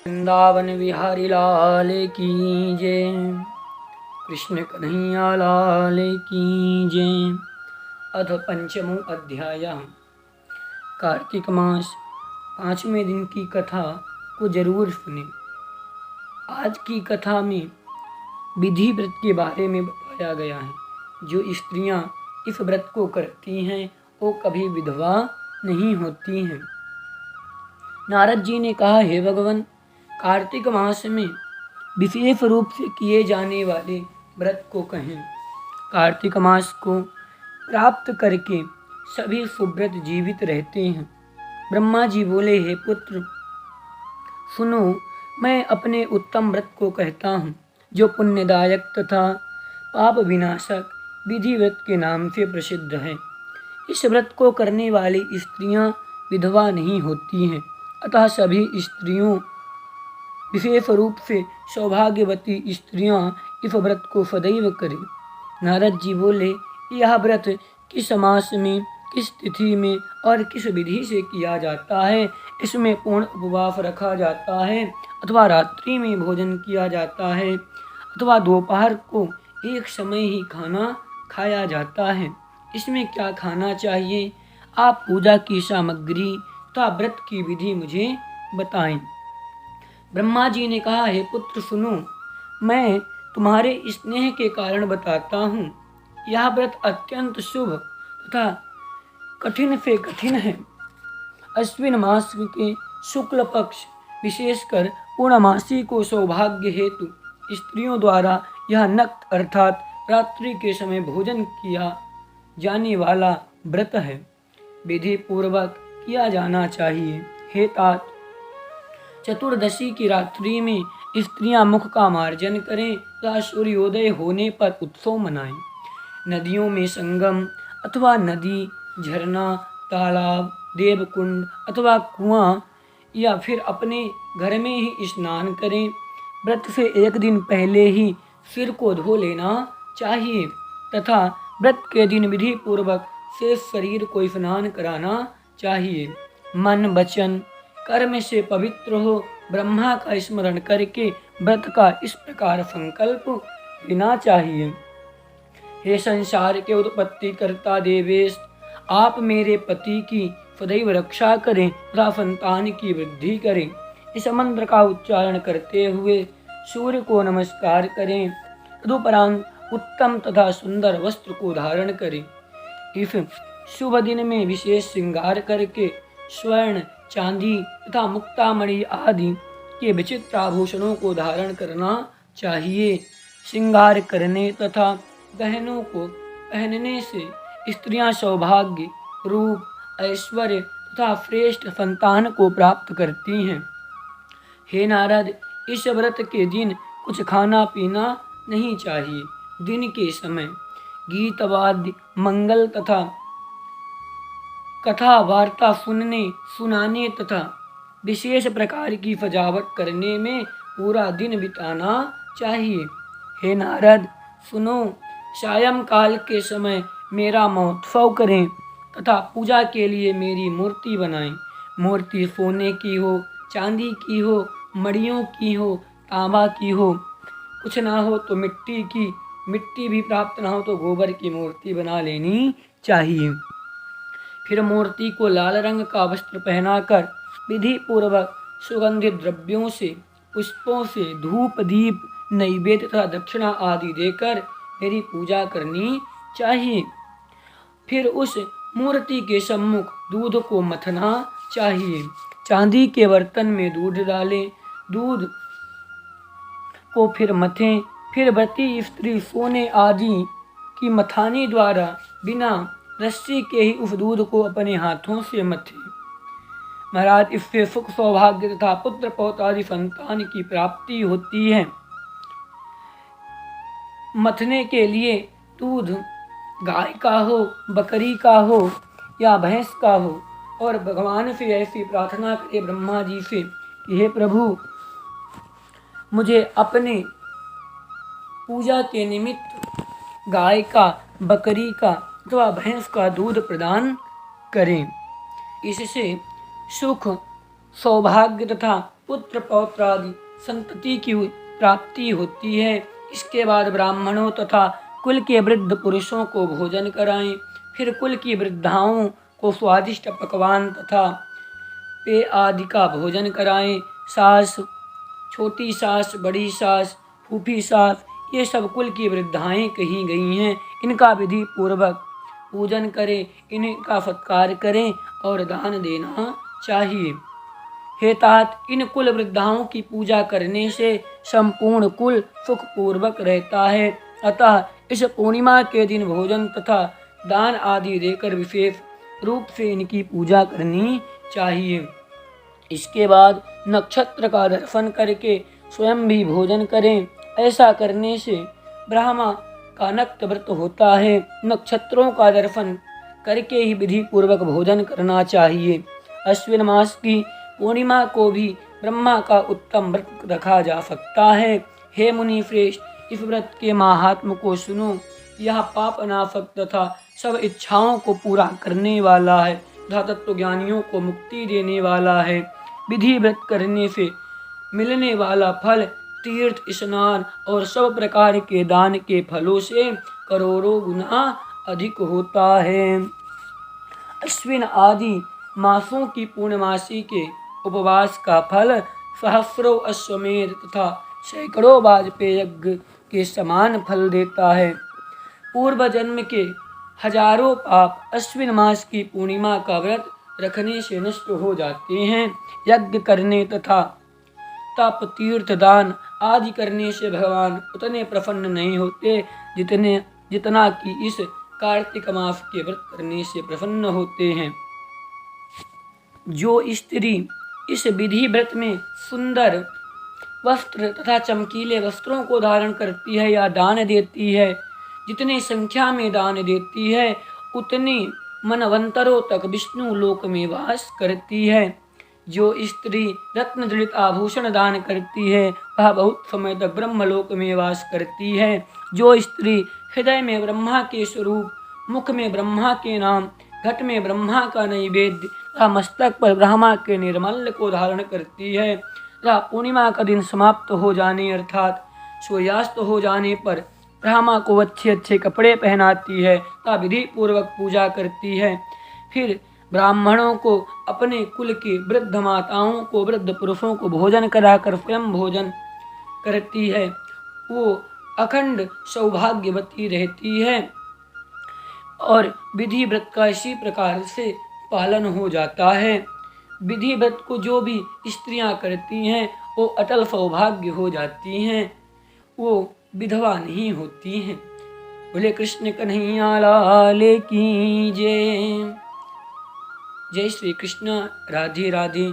वृंदावन विहारी लाल की जय। कृष्ण कन्हैया लाल की जय। अथ पंचमो अध्याय। कार्तिक मास 5वें दिन की कथा को जरूर सुने। आज की कथा में विधि व्रत के बारे में बताया गया है। जो स्त्रियां इस व्रत को करती हैं वो कभी विधवा नहीं होती हैं। नारद जी ने कहा, हे भगवान, कार्तिक मास में विशेष रूप से किए जाने वाले व्रत को कहें। कार्तिक मास को प्राप्त करके सभी सुव्रत जीवित रहते हैं। ब्रह्मा जी बोले, हे पुत्र सुनो, मैं अपने उत्तम व्रत को कहता हूँ जो पुण्यदायक तथा पाप विनाशक विधि व्रत के नाम से प्रसिद्ध है। इस व्रत को करने वाली स्त्रियां विधवा नहीं होती हैं, अतः सभी स्त्रियों, विशेष रूप से सौभाग्यवती स्त्रियां इस व्रत को सदैव करें। नारद जी बोले, यह व्रत किस मास में, किस तिथि में और किस विधि से किया जाता है? इसमें पूर्ण उपवास रखा जाता है अथवा रात्रि में भोजन किया जाता है अथवा दोपहर को एक समय ही खाना खाया जाता है? इसमें क्या खाना चाहिए? आप पूजा की सामग्री तथा व्रत की विधि मुझे बताएं। ब्रह्मा जी ने कहा, हे पुत्र सुनो, मैं तुम्हारे स्नेह के कारण बताता हूँ। यह व्रत अत्यंत शुभ तथा कठिन से कठिन है। अश्विन मास के शुक्ल पक्ष विशेषकर पूर्णमासी को सौभाग्य हेतु स्त्रियों द्वारा यह नक्त अर्थात रात्रि के समय भोजन किया जाने वाला व्रत है। विधि पूर्वक किया जाना चाहिए। हे तात, चतुर्दशी की रात्रि में स्त्रियां मुख का मार्जन करें तथा सूर्योदय होने पर उत्सव मनाएं। नदियों में संगम अथवा नदी, झरना, तालाब, देवकुंड अथवा कुआं या फिर अपने घर में ही स्नान करें। व्रत से एक दिन पहले ही सिर को धो लेना चाहिए तथा व्रत के दिन विधि पूर्वक शेष शरीर को स्नान कराना चाहिए। मन, वचन, कर्म से पवित्र हो ब्रह्मा का स्मरण करके व्रत का इस प्रकार संकल्प लेना चाहिए। हे संसार के उत्पत्ति कर्ता देवेश, आप मेरे पति की सदैव रक्षा करें तथा संतान की वृद्धि करें। इस मंत्र का उच्चारण करते हुए सूर्य को नमस्कार करें। तदुपरांत उत्तम तथा सुंदर वस्त्र को धारण करें। इस शुभ दिन में विशेष श्रृंगार करके स्वर्ण, चांदी तथा मुक्तामणि आदि के विचित्र आभूषणों को धारण करना चाहिए। श्रृंगार करने तथा गहनों को पहनने से स्त्रियां सौभाग्य, रूप, ऐश्वर्य तथा श्रेष्ठ संतान को प्राप्त करती हैं। हे नारद, इस व्रत के दिन कुछ खाना पीना नहीं चाहिए। दिन के समय गीत, वाद्य, मंगल तथा कथा वार्ता सुनाने तथा विशेष प्रकार की सजावट करने में पूरा दिन बिताना चाहिए। हे नारद सुनो, सायंकाल के समय मेरा महोत्सव करें तथा पूजा के लिए मेरी मूर्ति बनाएं। मूर्ति सोने की हो, चांदी की हो, मड़ियों की हो, तांबा की हो। कुछ ना हो तो मिट्टी की, मिट्टी भी प्राप्त ना हो तो गोबर की मूर्ति बना लेनी चाहिए। फिर मूर्ति को लाल रंग का वस्त्र पहनाकर विधि पूर्वक सुगंधित द्रव्यों से, पुष्पों से, धूप, दीप, नैवेद्य तथा दक्षिणा आदि देकर मेरी पूजा करनी चाहिए। फिर उस मूर्ति के सम्मुख दूध को मथना चाहिए। चांदी के बर्तन में दूध डालें, दूध को फिर मथें। फिर व्रती स्त्री सोने आदि की मथानी द्वारा बिना रस्सी के ही उस दूध को अपने हाथों से मथे। महाराज, इससे सुख, सौभाग्य तथा पुत्र पौत्र आदि संतान की प्राप्ति होती है। मथने के लिए दूध गाय का हो, बकरी का हो या भैंस का हो और भगवान से ऐसी प्रार्थना करे ब्रह्मा जी से कि हे प्रभु, मुझे अपने पूजा के निमित्त गाय का, बकरी का अथवा भैंस का दूध प्रदान करें। इससे सुख, सौभाग्य तथा पुत्र पौत्र आदि संतति की प्राप्ति होती है। इसके बाद ब्राह्मणों तथा कुल के वृद्ध पुरुषों को भोजन कराएं। फिर कुल की वृद्धाओं को स्वादिष्ट पकवान तथा पेय आदि का भोजन कराएं। सास, छोटी सास, बड़ी सास, फूफी सास, ये सब कुल की वृद्धाएं कही गई हैं। इनका विधि पूर्वक पूजन करें, इनका सत्कार करें और दान देना चाहिए। हे तात, इन कुल वृद्धाओं की पूजा करने से संपूर्ण कुल सुखपूर्वक रहता है। अतः इस पूर्णिमा के दिन भोजन तथा दान आदि देकर विशेष रूप से इनकी पूजा करनी चाहिए। इसके बाद नक्षत्र का दर्शन करके स्वयं भी भोजन करें। ऐसा करने से ब्रह्मा का नक्त व्रत होता है। नक्षत्रों का दर्शन करके ही विधि पूर्वक भोजन करना चाहिए। अश्विन मास की पूर्णिमा को भी ब्रह्मा का उत्तम व्रत रखा जा सकता है। हे मुनि श्रेष्ठ, इस व्रत के महात्म को सुनो। यह पाप नाशक तथा सब इच्छाओं को पूरा करने वाला है तथा तत्वज्ञानियों को मुक्ति देने वाला है। विधि व्रत करने से मिलने वाला फल तीर्थ, स्नान और सब प्रकार के दान के फलों से करोड़ों गुना अधिक होता है। अश्विन आदि मासों की पूर्णमासी के उपवास का फल सहस्रों अश्वमेध तथा सैकड़ों वाजपेय यज्ञ के समान फल देता है। पूर्व जन्म के हजारों पाप अश्विन मास की पूर्णिमा का व्रत रखने से नष्ट हो जाते हैं। यज्ञ करने तथा तप, तीर्थ, दान आदि करने से भगवान उतने प्रसन्न नहीं होते जितना कि इस कार्तिक मास के व्रत करने से प्रसन्न होते हैं। जो स्त्री इस विधि व्रत में सुंदर वस्त्र तथा चमकीले वस्त्रों को धारण करती है या दान देती है, जितनी संख्या में दान देती है उतनी मनवंतरों तक विष्णु लोक में वास करती है। जो स्त्री रत्न जड़ित आभूषण दान करती है वह बहुत समय तक ब्रह्मलोक में वास करती है। जो स्त्री हृदय में ब्रह्मा के स्वरूप, मुख में ब्रह्मा के नाम, घट में ब्रह्मा का नैवेद्य तथा मस्तक पर ब्रह्मा के निर्मल को धारण करती है तथा पूर्णिमा का दिन समाप्त हो जाने अर्थात सूर्यास्त हो जाने पर ब्रह्मा को अच्छे अच्छे कपड़े पहनाती है तथा विधि पूर्वक पूजा करती है। फिर ब्राह्मणों को, अपने कुल की वृद्ध माताओं को, वृद्ध पुरुषों को भोजन कराकर स्वयं भोजन करती है। वो अखंड सौभाग्यवती रहती है और विधि व्रत का इसी प्रकार से पालन हो जाता है। विधि व्रत को जो भी स्त्रियां करती हैं वो अटल सौभाग्य हो जाती हैं, वो विधवा नहीं होती हैं। बोले कृष्ण कन्हैया लाल की जय। जय श्री कृष्ण। राधे राधे।